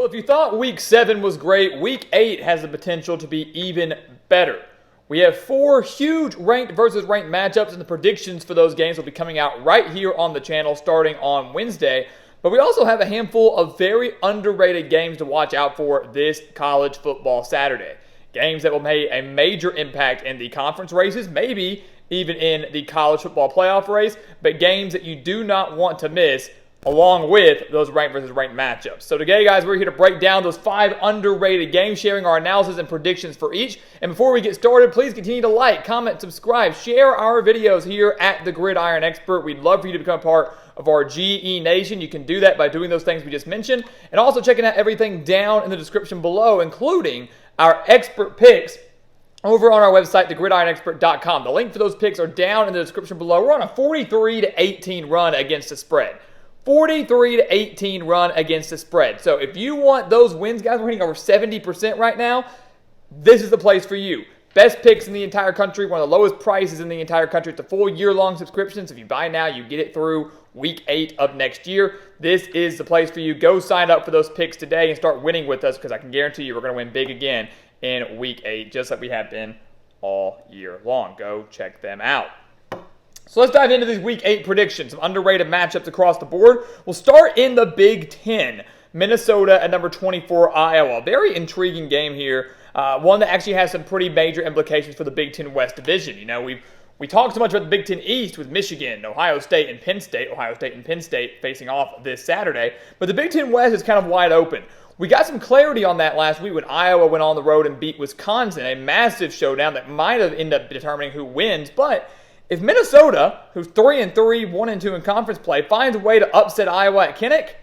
Well, if you thought Week 7 was great, Week 8 has the potential to be even better. We have 4 huge ranked versus ranked matchups, and the predictions for those games will be coming out right here on the channel starting on Wednesday. But we also have a handful of very underrated games to watch out for this college football Saturday. Games that will make a major impact in the conference races, maybe even in the college football playoff race, but games that you do not want to miss along with those ranked versus ranked matchups. So today, guys, we're here to break down those 5 underrated games, sharing our analysis and predictions for each. And before we get started, please continue to like, comment, subscribe, share our videos here at the Gridiron Expert. We'd love for you to become part of our GE Nation. You can do that by doing those things we just mentioned, and also checking out everything down in the description below, including our expert picks over on our website, thegridironexpert.com. The link for those picks are down in the description below. We're on a 43-18 run against the spread. 43-18 run against the spread. So if you want those wins, guys, we're hitting over 70% right now. This is the place for you. Best picks in the entire country, one of the lowest prices in the entire country. It's a full year-long subscription. So if you buy now, you get it through Week 8 of next year. This is the place for you. Go sign up for those picks today and start winning with us, because I can guarantee you we're going to win big again in Week 8, just like we have been all year long. Go check them out. So let's dive into these Week 8 predictions, some underrated matchups across the board. We'll start in the Big Ten. Minnesota at number 24, Iowa. Very intriguing game here. One that actually has some pretty major implications for the Big Ten West division. You know, we talked so much about the Big Ten East with Michigan, Ohio State, and Penn State. Ohio State and Penn State facing off this Saturday. But the Big Ten West is kind of wide open. We got some clarity on that last week when Iowa went on the road and beat Wisconsin, a massive showdown that might have ended up determining who wins. But if Minnesota, who's 3-3, 1-2 in conference play, finds a way to upset Iowa at Kinnick,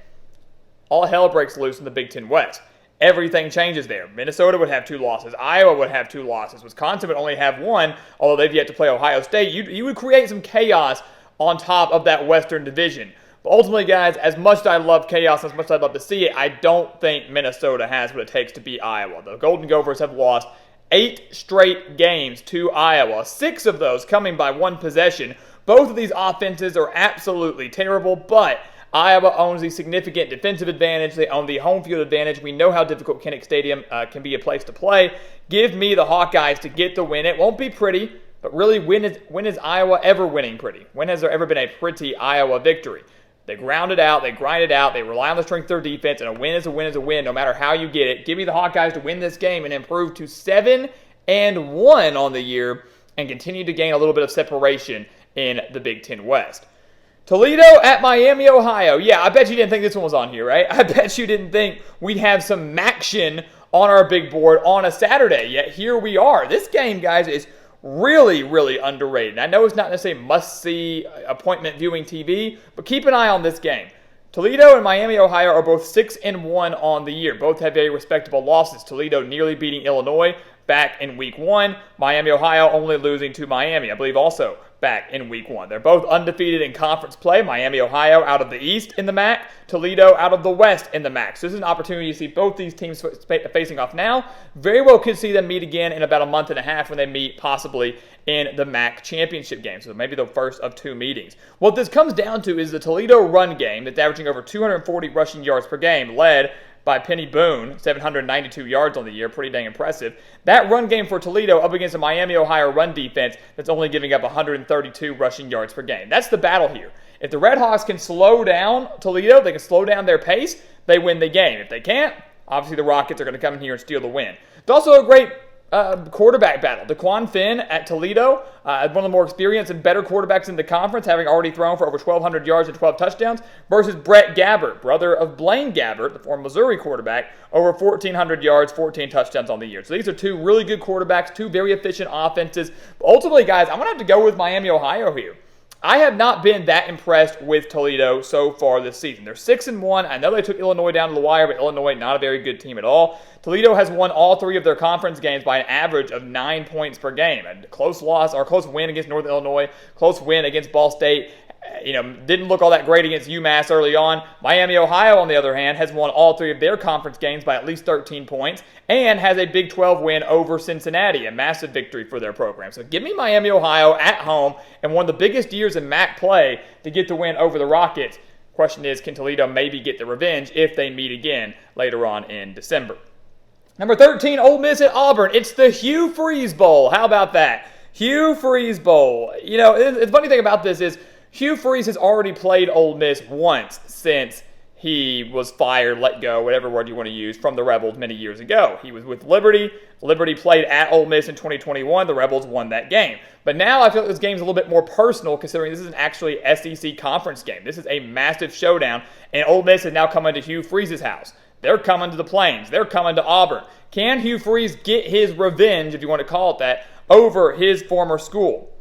all hell breaks loose in the Big Ten West. Everything changes there. Minnesota would have 2 losses. Iowa would have 2 losses. Wisconsin would only have 1, although they've yet to play Ohio State. You would create some chaos on top of that Western division. But ultimately, guys, as much as I love chaos, as much as I'd love to see it, I don't think Minnesota has what it takes to beat Iowa. The Golden Gophers have lost 8 straight games to Iowa, 6 of those coming by 1 possession. Both of these offenses are absolutely terrible, but Iowa owns the significant defensive advantage. They own the home field advantage. We know how difficult Kinnick Stadium can be a place to play. Give me the Hawkeyes to get the win. It won't be pretty, but really, when is Iowa ever winning pretty? When has there ever been a pretty Iowa victory? They ground it out, they grind it out, they rely on the strength of their defense, and a win is a win is a win no matter how you get it. Give me the Hawkeyes to win this game and improve to 7-1 on the year and continue to gain a little bit of separation in the Big Ten West. Toledo at Miami, Ohio. Yeah, I bet you didn't think this one was on here, right? I bet you didn't think we'd have some action on our big board on a Saturday, yet here we are. This game, guys, is really, really underrated. I know it's not necessarily must-see appointment viewing TV, but keep an eye on this game. Toledo and Miami, Ohio are both 6-1 on the year. Both have very respectable losses. Toledo nearly beating Illinois back in Week 1. Miami, Ohio only losing to Miami, I believe also back in Week 1. They're both undefeated in conference play. Miami, Ohio out of the East in the MAC. Toledo out of the West in the MAC. So this is an opportunity to see both these teams facing off now. Very well could see them meet again in about a month and a half when they meet possibly in the MAC championship game. So maybe the first of 2 meetings. What this comes down to is the Toledo run game that's averaging over 240 rushing yards per game, led by Penny Boone, 792 yards on the year. Pretty dang impressive. That run game for Toledo up against a Miami, Ohio run defense that's only giving up 132 rushing yards per game. That's the battle here. If the Red Hawks can slow down Toledo, they can slow down their pace, they win the game. If they can't, obviously the Rockets are going to come in here and steal the win. It's also a great quarterback battle. DeQuan Finn at Toledo, one of the more experienced and better quarterbacks in the conference, having already thrown for over 1,200 yards and 12 touchdowns, versus Brett Gabbert, brother of Blaine Gabbert, the former Missouri quarterback, over 1,400 yards, 14 touchdowns on the year. So these are 2 really good quarterbacks, 2 very efficient offenses. But ultimately, guys, I'm going to have to go with Miami, Ohio here. I have not been that impressed with Toledo so far this season. They're 6-1. I know they took Illinois down to the wire, but Illinois not a very good team at all. Toledo has won all 3 of their conference games by an average of 9 points per game. A close loss or close win against Northern Illinois, close win against Ball State. Didn't look all that great against UMass early on. Miami, Ohio, on the other hand, has won all 3 of their conference games by at least 13 points and has a Big 12 win over Cincinnati, a massive victory for their program. So give me Miami, Ohio at home and one of the biggest years in MAC play to get the win over the Rockets. Question is, can Toledo maybe get the revenge if they meet again later on in December? Number 13, Ole Miss at Auburn. It's the Hugh Freeze Bowl. How about that? Hugh Freeze Bowl. You know, the funny thing about this is Hugh Freeze has already played Ole Miss once since he was fired, let go, whatever word you want to use, from the Rebels many years ago. He was with Liberty. Liberty played at Ole Miss in 2021. The Rebels won that game. But now I feel like this game's a little bit more personal considering this is an actually SEC conference game. This is a massive showdown, and Ole Miss is now coming to Hugh Freeze's house. They're coming to the Plains. They're coming to Auburn. Can Hugh Freeze get his revenge, if you want to call it that, over his former school?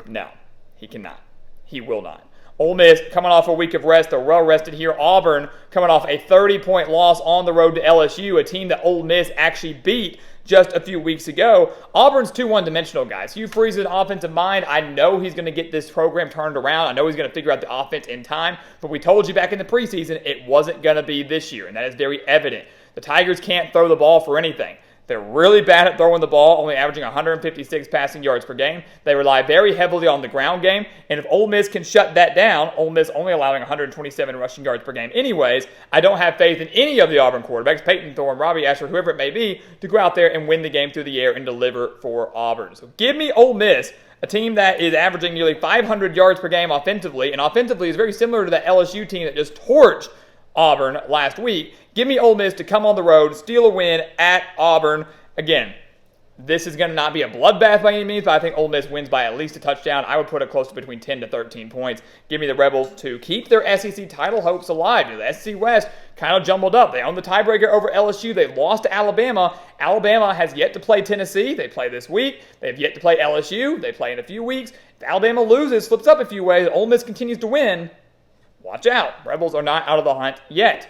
No, he cannot. He will not. Ole Miss coming off a week of rest. They're well rested here. Auburn coming off a 30-point loss on the road to LSU, a team that Ole Miss actually beat just a few weeks ago. Auburn's too one-dimensional, guys. Hugh Freeze's offensive mind. I know he's going to get this program turned around. I know he's going to figure out the offense in time. But we told you back in the preseason it wasn't going to be this year, and that is very evident. The Tigers can't throw the ball for anything. They're really bad at throwing the ball, only averaging 156 passing yards per game. They rely very heavily on the ground game, and if Ole Miss can shut that down, Ole Miss only allowing 127 rushing yards per game anyways, I don't have faith in any of the Auburn quarterbacks, Peyton Thorne, Robbie Ashford, whoever it may be, to go out there and win the game through the air and deliver for Auburn. So give me Ole Miss, a team that is averaging nearly 500 yards per game offensively, and offensively is very similar to that LSU team that just torched Auburn last week. Give me Ole Miss to come on the road, steal a win at Auburn. Again, this is going to not be a bloodbath by any means, but I think Ole Miss wins by at least a touchdown. I would put it close to between 10 to 13 points. Give me the Rebels to keep their SEC title hopes alive. The SEC West kind of jumbled up. They own the tiebreaker over LSU. They lost to Alabama. Alabama has yet to play Tennessee. They play this week. They have yet to play LSU. They play in a few weeks. If Alabama loses, slips up a few ways, Ole Miss continues to win, watch out. Rebels are not out of the hunt yet.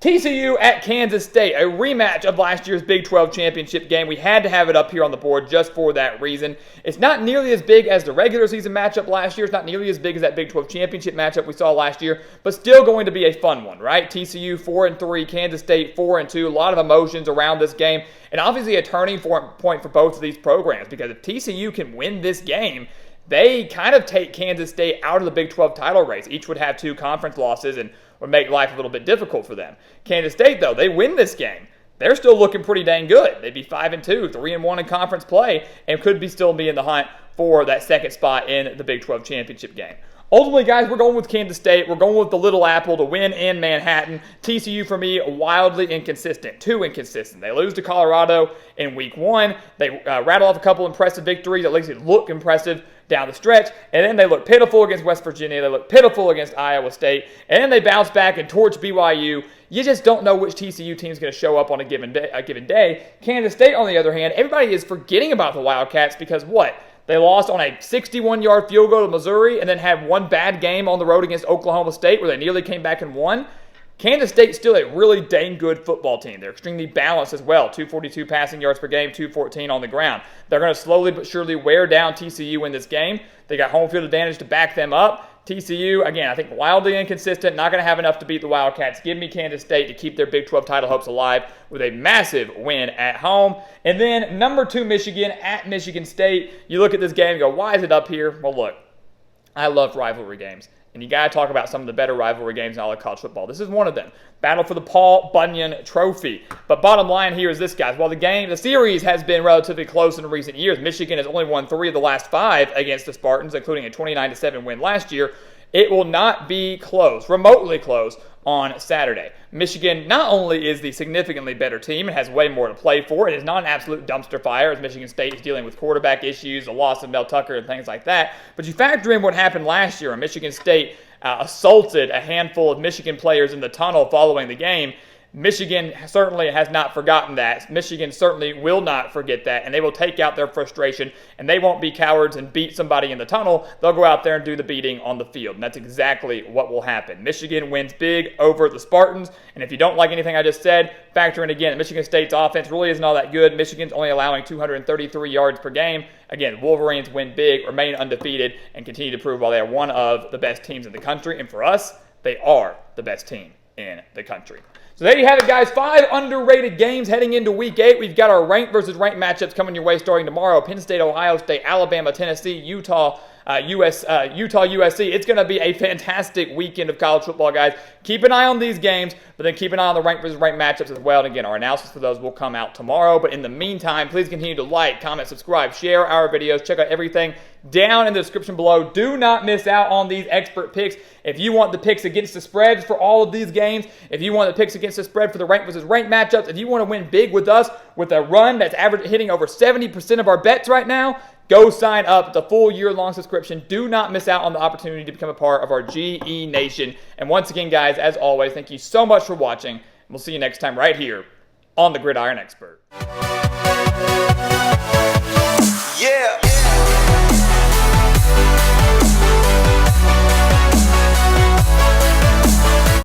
TCU at Kansas State, a rematch of last year's Big 12 championship game. We had to have it up here on the board just for that reason. It's not nearly as big as the regular season matchup last year. It's not nearly as big as that Big 12 championship matchup we saw last year, but still going to be a fun one, right? TCU 4-3, Kansas State 4-2. A lot of emotions around this game, and obviously a turning point for both of these programs, because if TCU can win this game, they kind of take Kansas State out of the Big 12 title race. Each would have 2 conference losses and would make life a little bit difficult for them. Kansas State, though, they win this game. They're still looking pretty dang good. They'd be 5-2, 3-1 in conference play, and could be still be in the hunt for that second spot in the Big 12 championship game. Ultimately, guys, we're going with Kansas State. We're going with the Little Apple to win in Manhattan. TCU, for me, wildly inconsistent. Too inconsistent. They lose to Colorado in week 1. They rattle off a couple impressive victories. At least they look impressive down the stretch. And then they look pitiful against West Virginia. They look pitiful against Iowa State. And then they bounce back and torch BYU. You just don't know which TCU team is going to show up on a given day. Kansas State, on the other hand, everybody is forgetting about the Wildcats because what? They lost on a 61-yard field goal to Missouri and then had one bad game on the road against Oklahoma State where they nearly came back and won. Kansas State's still a really dang good football team. They're extremely balanced as well. 242 passing yards per game, 214 on the ground. They're going to slowly but surely wear down TCU in this game. They got home field advantage to back them up. TCU, again, I think wildly inconsistent, not going to have enough to beat the Wildcats. Give me Kansas State to keep their Big 12 title hopes alive with a massive win at home. And then number 2, Michigan at Michigan State. You look at this game and go, why is it up here? Well, look, I love rivalry games. And you got to talk about some of the better rivalry games in all of college football. This is one of them. Battle for the Paul Bunyan Trophy. But bottom line here is this, guys. While the series has been relatively close in recent years, Michigan has only won 3 of the last 5 against the Spartans, including a 29-7 win last year. It will not be close, remotely close, on Saturday. Michigan not only is the significantly better team and has way more to play for, it is not an absolute dumpster fire as Michigan State is dealing with quarterback issues, the loss of Mel Tucker and things like that, but you factor in what happened last year when Michigan State assaulted a handful of Michigan players in the tunnel following the game. Michigan certainly has not forgotten that. Michigan certainly will not forget that, and they will take out their frustration, and they won't be cowards and beat somebody in the tunnel. They'll go out there and do the beating on the field, and that's exactly what will happen. Michigan wins big over the Spartans, and if you don't like anything I just said, factor in again, Michigan State's offense really isn't all that good. Michigan's only allowing 233 yards per game. Again, Wolverines win big, remain undefeated, and continue to prove while they are one of the best teams in the country, and for us, they are the best team in the country. So there you have it, guys. 5 underrated games heading into Week 8. We've got our ranked versus ranked matchups coming your way starting tomorrow. Penn State, Ohio State, Alabama, Tennessee, Utah, Utah, USC. It's going to be a fantastic weekend of college football, guys. Keep an eye on these games, but then keep an eye on the ranked versus ranked matchups as well. And again, our analysis for those will come out tomorrow. But in the meantime, please continue to like, comment, subscribe, share our videos. Check out everything down in the description below. Do not miss out on these expert picks. If you want the picks against the spreads for all of these games, if you want the picks against the spread for the ranked versus ranked matchups, if you want to win big with us with a run that's hitting over 70% of our bets right now, go sign up. It's a full year-long subscription. Do not miss out on the opportunity to become a part of our GE Nation. And once again, guys, as always, thank you so much for watching. And we'll see you next time right here on the Gridiron Expert. Yeah.